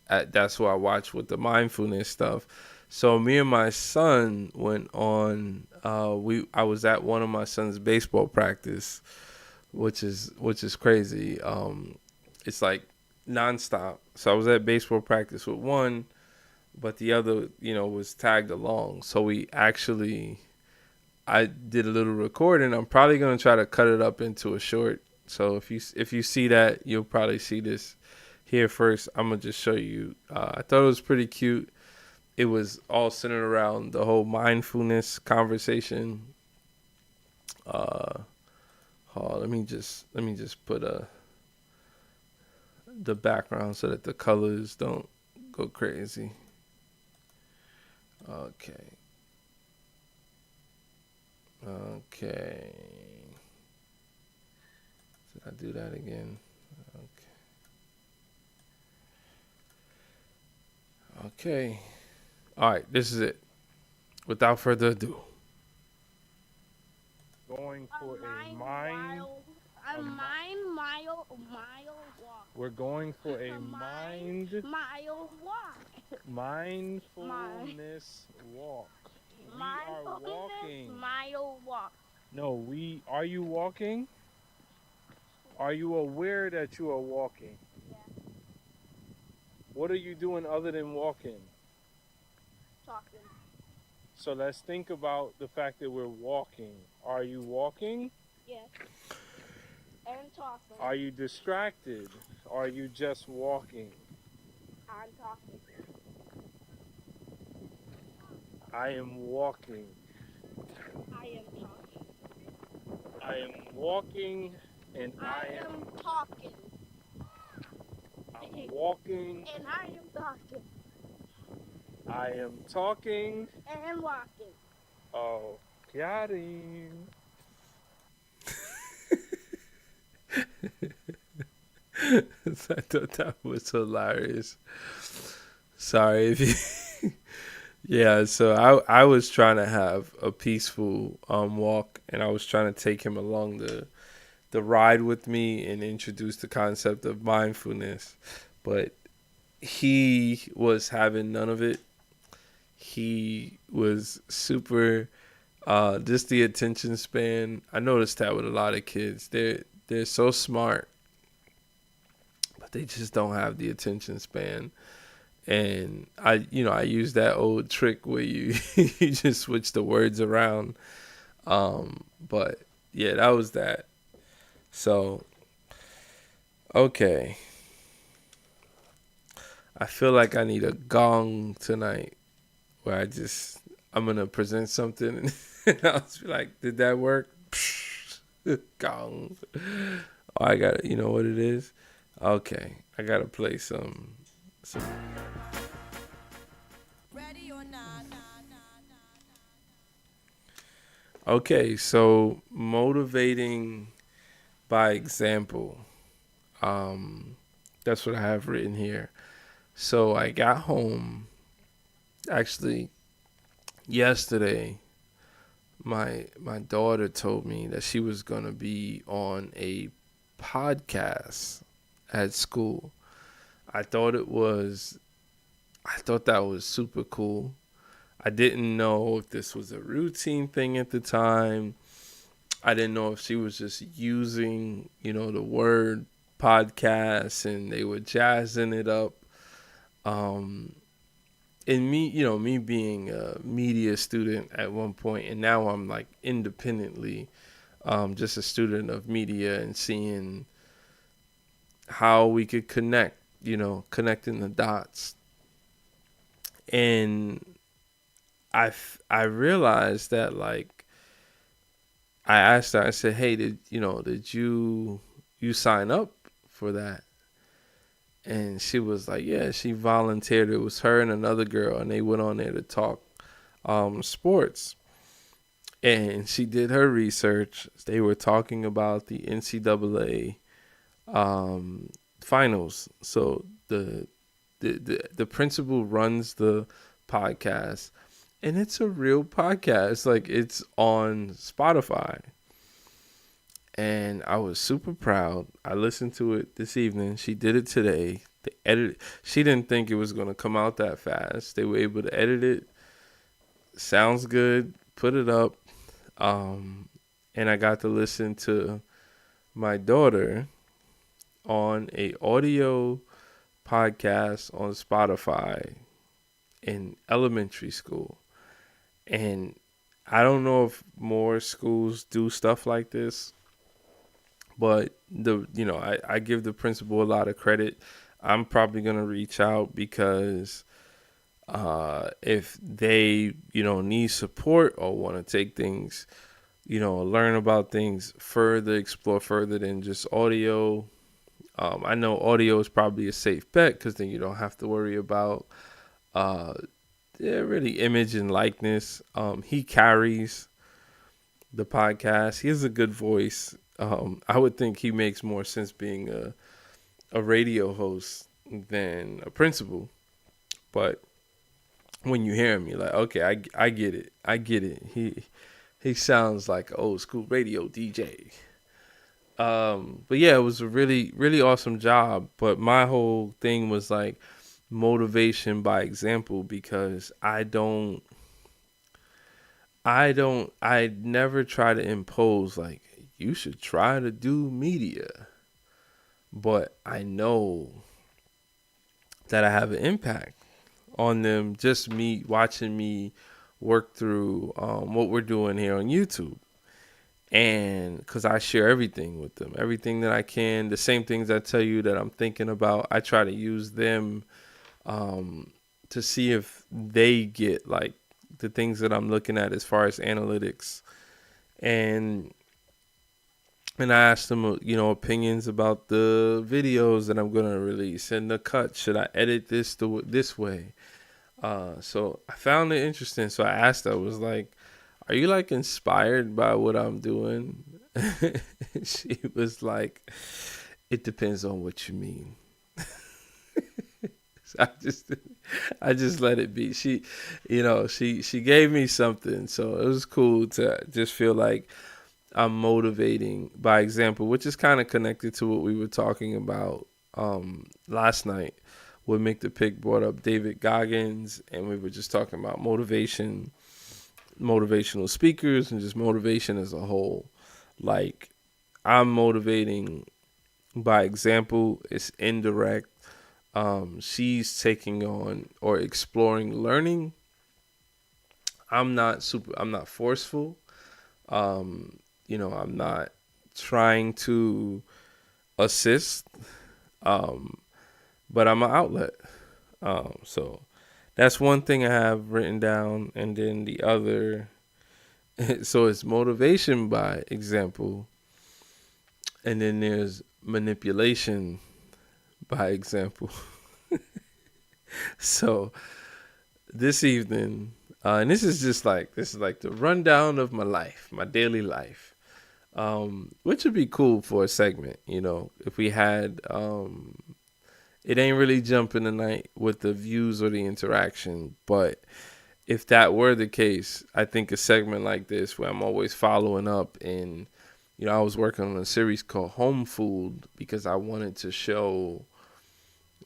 that's who I watched with the mindfulness stuff. So me and my son went on. I was at one of my son's baseball practice, which is crazy. It's like nonstop. So I was at baseball practice with one, but the other, was tagged along. So I did a little recording. I'm probably gonna try to cut it up into a short. So if you see that, you'll probably see this here first. I'm gonna just show you. I thought it was pretty cute. It was all centered around the whole mindfulness conversation. Uh, let me just put the background so that the colors don't go crazy. Okay. Okay. Did I do that again? Okay. Okay. All right. This is it. Without further ado. Going for a mind. A mile walk. We're going for a mile walk. Mindfulness walk. We are walking. Mile walk. No, are you walking? Are you aware that you are walking? Yeah. What are you doing other than walking? Talking. So let's think about the fact that we're walking. Are you walking? Yes. And talking. Are you distracted? Are you just walking? I'm talking. I am walking. I am talking. I am walking and I am talking. I'm walking. And I am talking. I am talking. And walking. Oh, got him. I thought that was hilarious. Sorry if you Yeah, so I was trying to have a peaceful walk, and I was trying to take him along the ride with me and introduce the concept of mindfulness, but he was having none of it. He was super just the attention span. I noticed that with a lot of kids. They're so smart, but they just don't have the attention span. And I use that old trick where you you just switch the words around. But yeah, that was that. So okay, I feel like I need a gong tonight where I'm gonna present something and I'll just be like, did that work? Gong. Oh, I got it. You know what it is? Okay, I gotta play some. Okay, so motivating by example. Um, that's what I have written here. So I got home actually yesterday. My daughter told me that she was gonna be on a podcast at school. I thought it was I thought that was super cool. I didn't know if this was a routine thing at the time. I didn't know if she was just using, the word podcast and they were jazzing it up. Um, and me being a media student at one point, and now I'm like independently just a student of media and seeing how we could connect, connecting the dots. And I realized that like I asked her, I said, "Hey, did you sign up for that?" And she was like, "Yeah, she volunteered. It was her and another girl, and they went on there to talk sports." And she did her research. They were talking about the NCAA finals. So the principal runs the podcast, and it's a real podcast. Like it's on Spotify. And I was super proud. I listened to it this evening. She did it today. They edited. She didn't think it was gonna come out that fast. They were able to edit it. Sounds good. Put it up. And I got to listen to my daughter on a audio podcast on Spotify in elementary school. And I don't know if more schools do stuff like this, but I give the principal a lot of credit. I'm probably gonna reach out because if they need support or want to take things, learn about things further, explore further than just audio. I know audio is probably a safe bet because then you don't have to worry about uh, really image and likeness. He carries the podcast. He has a good voice. I would think he makes more sense being a radio host than a principal. But when you hear him, you're like, okay, I get it. I get it. He sounds like an old school radio DJ. But yeah, it was a really, really awesome job. But my whole thing was like motivation by example because I never try to impose like you should try to do media, but I know that I have an impact on them. Just me watching me work through what we're doing here on YouTube. And because I share everything with them, everything that I can, the same things I tell you that I'm thinking about, I try to use them to see if they get like the things that I'm looking at as far as analytics. And and I asked them, opinions about the videos that I'm gonna release and the cut. Should I edit this way? So I found it interesting. So I asked her, I was like, are you like inspired by what I'm doing? She was like, it depends on what you mean. I just let it be. She gave me something, so it was cool to just feel like I'm motivating by example, which is kind of connected to what we were talking about last night. When Mick the Pick brought up David Goggins, and we were just talking about motivation, motivational speakers, and just motivation as a whole. Like, I'm motivating by example. It's indirect. She's taking on or exploring learning. I'm not forceful. I'm not trying to assist, um, but I'm an outlet. So that's one thing I have written down, and then the other, so it's motivation by example, and then there's manipulation by example. So this evening, and this is like the rundown of my life, my daily life, which would be cool for a segment, if we had. It ain't really jumping tonight with the views or the interaction, but if that were the case, I think a segment like this where I'm always following up, and I was working on a series called Home Food because I wanted to show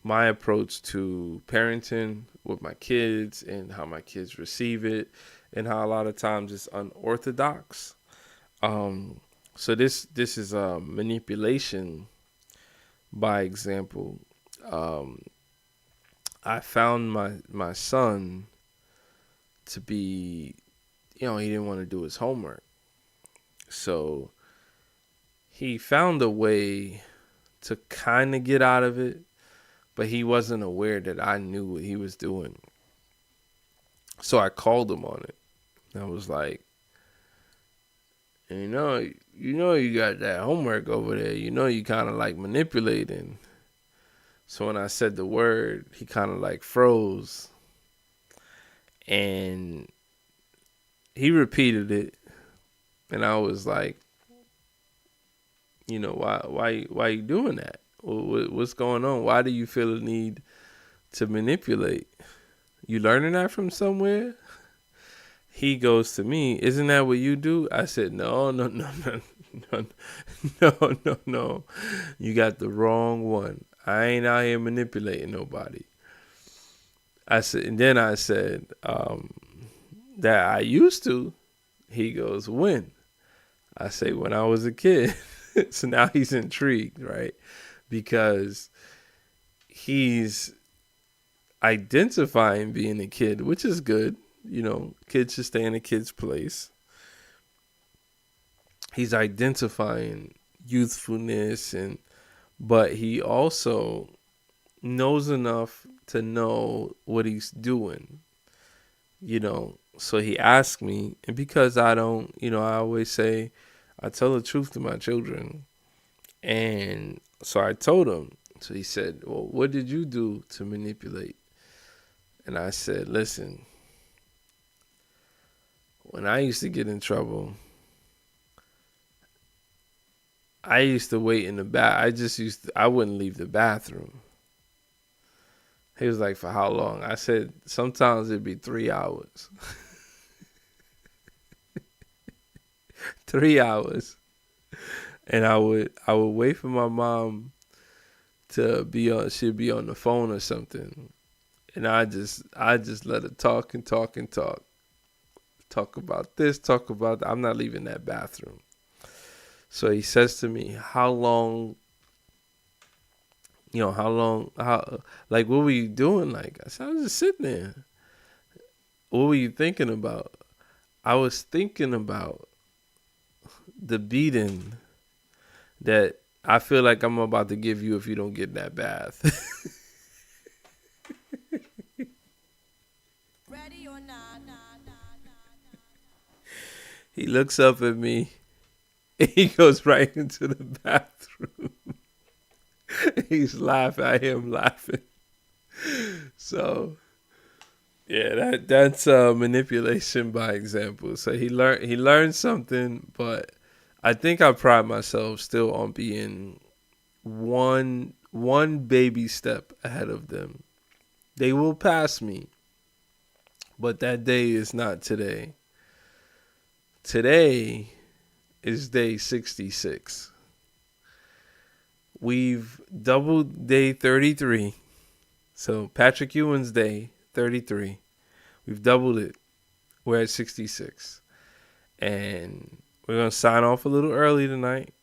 my approach to parenting with my kids and how my kids receive it, and how a lot of times it's unorthodox. So this is a manipulation by example. Um, I found my son to be, he didn't want to do his homework, so he found a way to kind of get out of it, but he wasn't aware that I knew what he was doing. So I called him on it. And I was like, you got that homework over there. You kind of like manipulating. So when I said the word, he kind of like froze. And he repeated it. And I was like, why you doing that? What's going on? Why do you feel the need to manipulate? You learning that from somewhere? He goes to me, isn't that what you do? I said, no. No. You got the wrong one. I ain't out here manipulating nobody. I said that I used to. He goes, when? I say, when I was a kid. So now he's intrigued, right? Because he's identifying being a kid, which is good. Kids should stay in a kid's place. He's identifying youthfulness, but he also knows enough to know what he's doing. So he asked me, and because I don't, I always say I tell the truth to my children. And so I told him. So he said, well, what did you do to manipulate? And I said, listen, when I used to get in trouble, I used to wait in the bath. I wouldn't leave the bathroom. He was like, for how long? I said, sometimes it'd be 3 hours. 3 hours. And I would wait for my mom to she'd be on the phone or something. And I just let her talk and talk and talk. Talk about this, talk about that. I'm not leaving that bathroom. So he says to me, how long, like, what were you doing? Like, I said, I was just sitting there. What were you thinking about? I was thinking about the beating that I feel like I'm about to give you if you don't get in that bath. Ready or not. He looks up at me. He goes right into the bathroom. He's laughing. I hear him laughing. So, yeah, that's manipulation by example. So he learned something, but I think I pride myself still on being one baby step ahead of them. They will pass me, but that day is not today. Today is day 66. We've doubled day 33. So Patrick Ewing's day 33. We've doubled it. We're at 66. And we're going to sign off a little early tonight.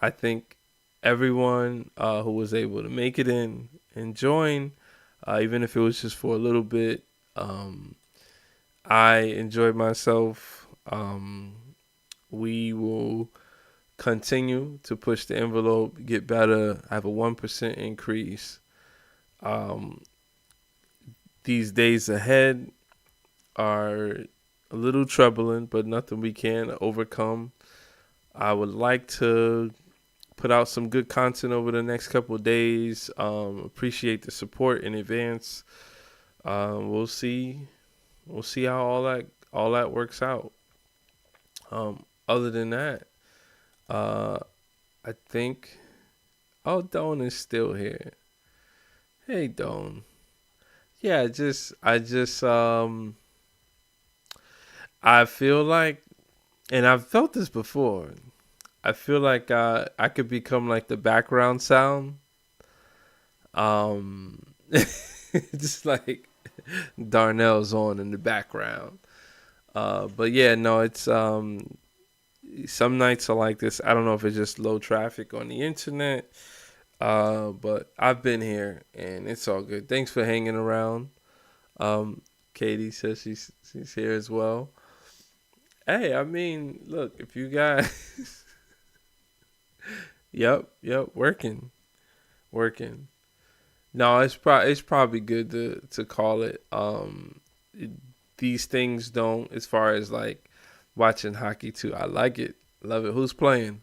I think everyone who was able to make it in and join, even if it was just for a little bit, I enjoyed myself. We will continue to push the envelope, get better. I have a 1% increase. These days ahead are a little troubling, but nothing we can't overcome. I would like to put out some good content over the next couple of days. Appreciate the support in advance. We'll see. We'll see how all that works out. Other than that, I think. Oh, Don is still here. Hey, Don. Yeah, I feel like, and I've felt this before. I feel like I could become like the background sound. Um, just like Darnell's on in the background. But yeah, no, it's some nights are like this. I don't know if it's just low traffic on the internet. But I've been here and it's all good. Thanks for hanging around. Katie says she's here as well. Hey, I mean, look, if you guys, yep, working. No, it's probably good to call it. These things don't, as far as like watching hockey too. I like it, love it. Who's playing?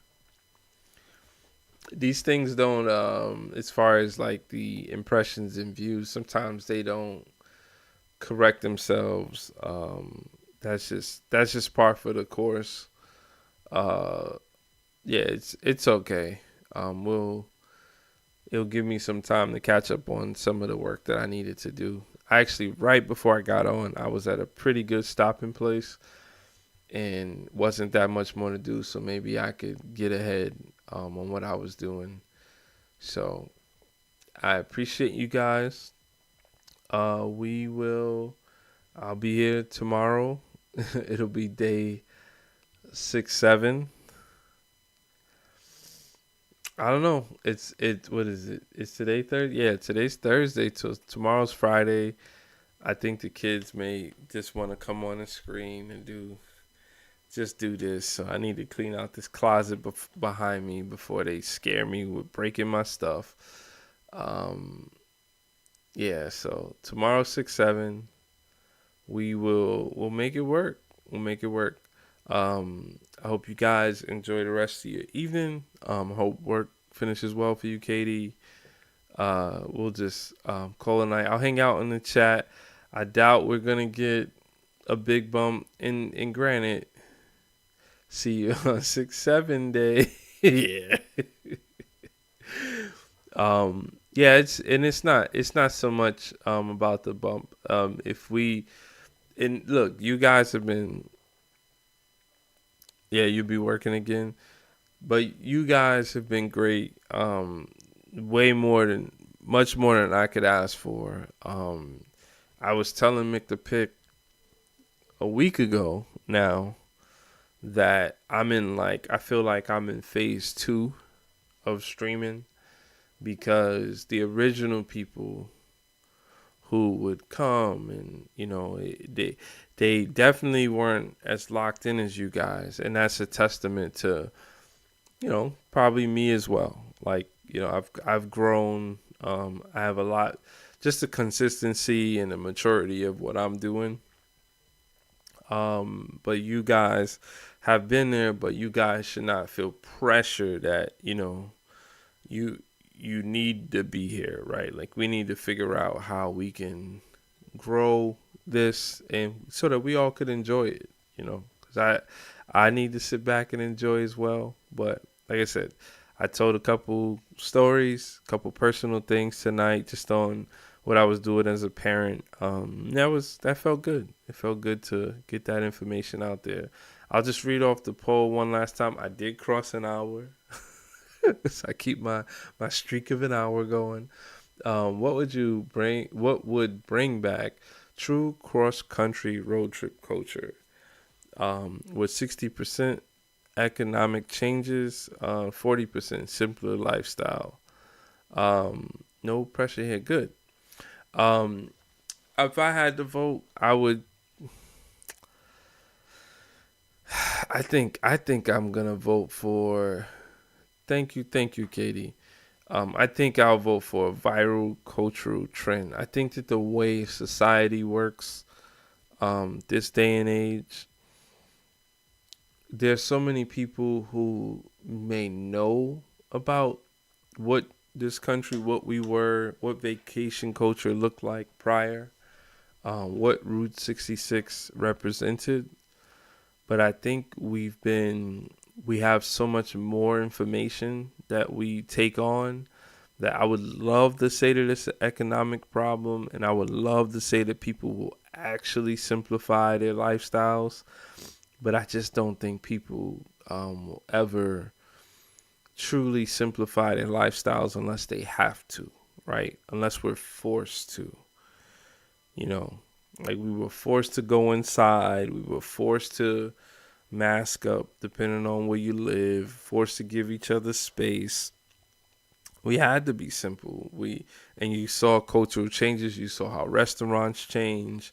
These things don't, as far as like the impressions and views. Sometimes they don't correct themselves. That's just par for the course. Uh, yeah, it's okay. We'll It'll give me some time to catch up on some of the work that I needed to do. Actually, right before I got on, I was at a pretty good stopping place and wasn't that much more to do. So maybe I could get ahead on what I was doing. So I appreciate you guys. We will. I'll be here tomorrow. It'll be day 6, 7. I don't know. What is it? It's today Thursday? Yeah, today's Thursday. So tomorrow's Friday. I think the kids may just want to come on the screen and do this. So I need to clean out this closet behind me before they scare me with breaking my stuff. Um, yeah. So tomorrow 6, 7. We'll make it work. We'll make it work. I hope you guys enjoy the rest of your evening. Hope work finishes well for you, Katie. We'll just call it a night. I'll hang out in the chat. I doubt we're gonna get a big bump in granted. See you on 6, 7 day. Yeah. Yeah, it's not so much about the bump. If we and look, you guys have been, yeah, you'll be working again. But you guys have been great. Way more than much more than I could ask for. I was telling Mick the Pick a week ago now that I feel like I'm in phase 2 of streaming because the original people who would come and they definitely weren't as locked in as you guys, and that's a testament to probably me as well. Like, I've grown. I have a lot, just the consistency and the maturity of what I'm doing. But you guys have been there, but you guys should not feel pressure that, you you need to be here, right? Like, we need to figure out how we can grow this and so that we all could enjoy it, because I need to sit back and enjoy as well. But like I said, I told a couple stories, a couple personal things tonight, just on what I was doing as a parent. That felt good. It felt good to get that information out there. I'll just read off the poll one last time. I did cross an hour. So I keep my streak of an hour going. What would bring back true cross country road trip culture? With 60% economic changes, 40% simpler lifestyle. No pressure here. Good. Um, if I had to vote, I would. I think I'm gonna vote for. Thank you, Katie. I think I'll vote for a viral cultural trend. I think that the way society works, this day and age, there's so many people who may know about what this country, what we were, what vacation culture looked like prior, what Route 66 represented. But I think we have so much more information that we take on that I would love to say that it's an economic problem, and I would love to say that people will actually simplify their lifestyles. But I just don't think people will ever truly simplify their lifestyles unless they have to, right? Unless we're forced to, you know, like we were forced to go inside, we were forced to mask up depending on where you live, forced to give each other space. We had to be simple. And you saw cultural changes. You saw how restaurants change.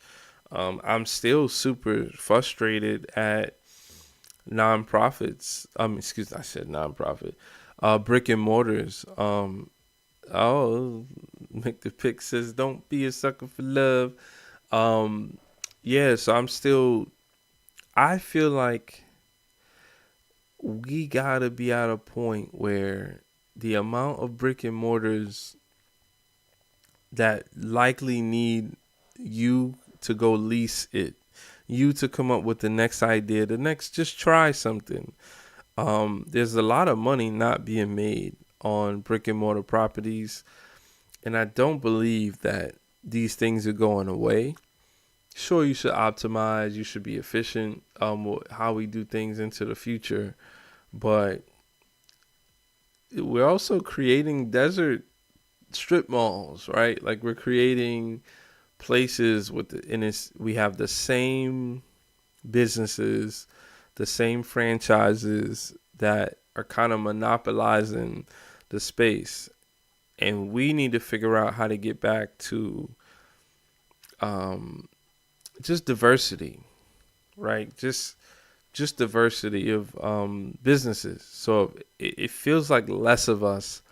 I'm still super frustrated at nonprofits. Excuse me, I said nonprofit. Brick and mortars. Oh, Make the Pick says, "Don't be a sucker for love." Um, yeah, so I'm still. I feel like we gotta be at a point where the amount of brick and mortars that likely need you to go lease it, you to come up with the next idea, the next just try something. There's a lot of money not being made on brick and mortar properties, and I don't believe that these things are going away. Sure, you should optimize, you should be efficient, how we do things into the future, but we're also creating desert strip malls, right? Like we're creating places we have the same businesses, the same franchises that are kind of monopolizing the space, and we need to figure out how to get back to um, just diversity, right? Just diversity of businesses. So it feels like less of us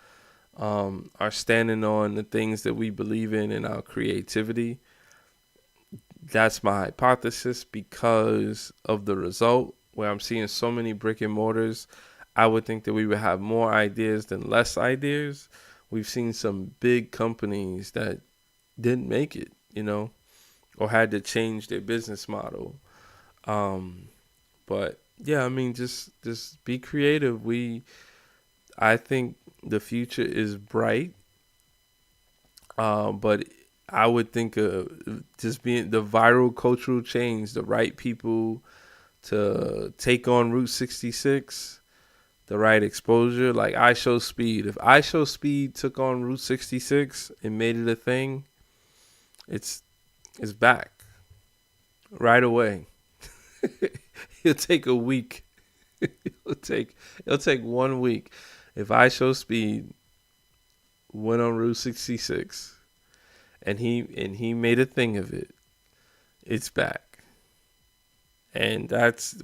are standing on the things that we believe in and our creativity. That's my hypothesis because of the result where I'm seeing so many brick and mortars. I would think that we would have more ideas than less ideas. We've seen some big companies that didn't make it, or had to change their business model. Um, but yeah, I mean, just be creative. I think the future is bright. But I would think just being the viral cultural change, the right people to take on Route 66, the right exposure. Like I Show Speed. If I Show Speed took on Route 66 and made it a thing, it's back right away. It'll take a week. It'll take 1 week. If I Show Speed went on Route 66 and he made a thing of it, it's back. And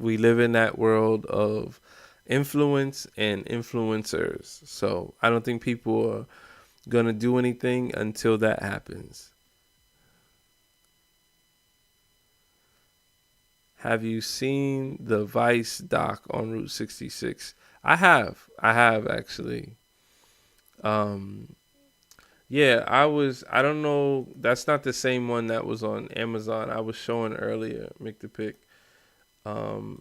we live in that world of influence and influencers. So I don't think people are gonna do anything until that happens. Have you seen the Vice doc on Route 66? I have actually. Um, Yeah, I don't know. That's not the same one that was on Amazon. I was showing earlier. Make the Pick.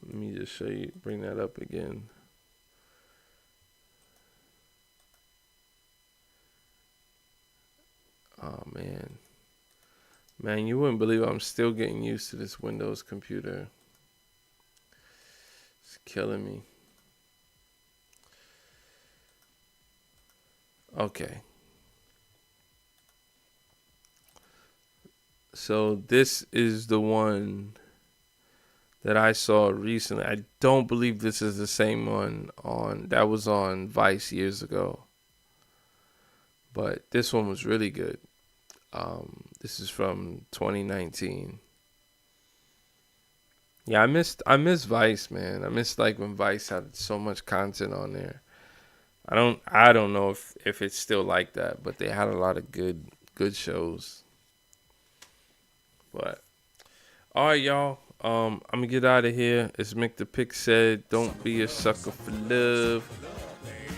Let me just show you. Bring that up again. Oh man. Man, you wouldn't believe I'm still getting used to this Windows computer. It's killing me. Okay. So this is the one that I saw recently. I don't believe this is the same one that was on Vice years ago. But this one was really good. This is from 2019. Yeah, I miss Vice, man. I miss like when Vice had so much content on there. I don't know if it's still like that, but they had a lot of good shows. But all right, y'all. I'm gonna get out of here. As Mick the Pick said, don't be a sucker for love.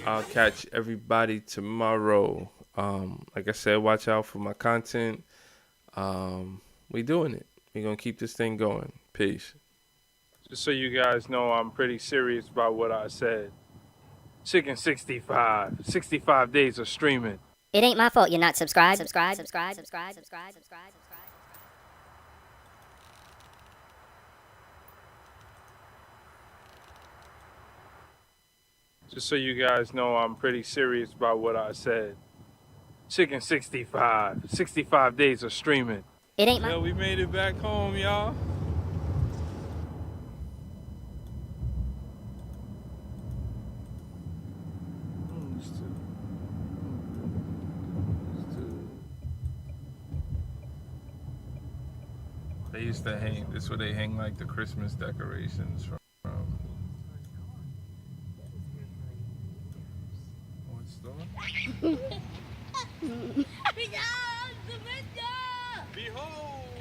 I'll catch everybody tomorrow. Like I said, watch out for my content. We doing it. We gonna keep this thing going. Peace. Just so you guys know, I'm pretty serious about what I said. Chicken 65 days of streaming. It ain't my fault you're not subscribed. Just so you guys know, I'm pretty serious about what I said. Chicken 65 days of streaming. It ain't my. Yeah, we made it back home, y'all. They used to hang. This is where they hang like the Christmas decorations from. What store? Behold!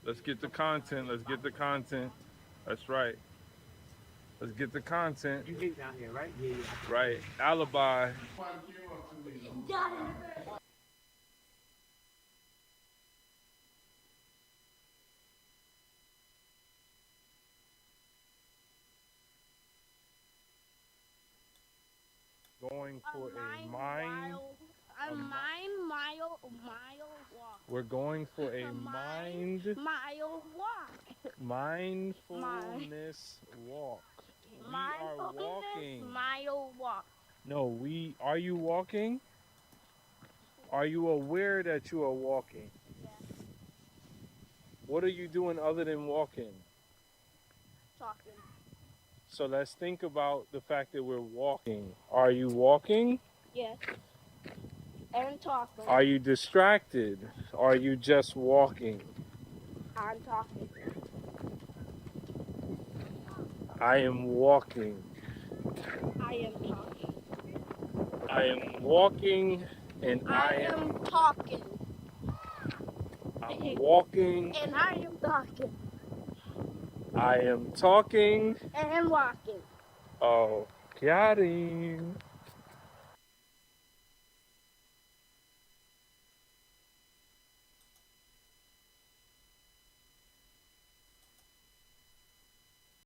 Let's get the content. Let's get the content. That's right. Let's get the content. You hate down here, right? Yeah. Right. Alibi. Going for a mile walk. We're going for a mile walk. mindfulness walk. We are walking. Mile walk. No, are you walking? Are you aware that you are walking? Yeah. What are you doing other than walking? Talking. So let's think about the fact that we're walking. Are you walking? Yes. And talking. Are you distracted? Are you just walking? I'm talking. I am walking. I am talking. I am walking and I am talking. I'm walking. And I am talking. I am talking. And walking. Oh, got him.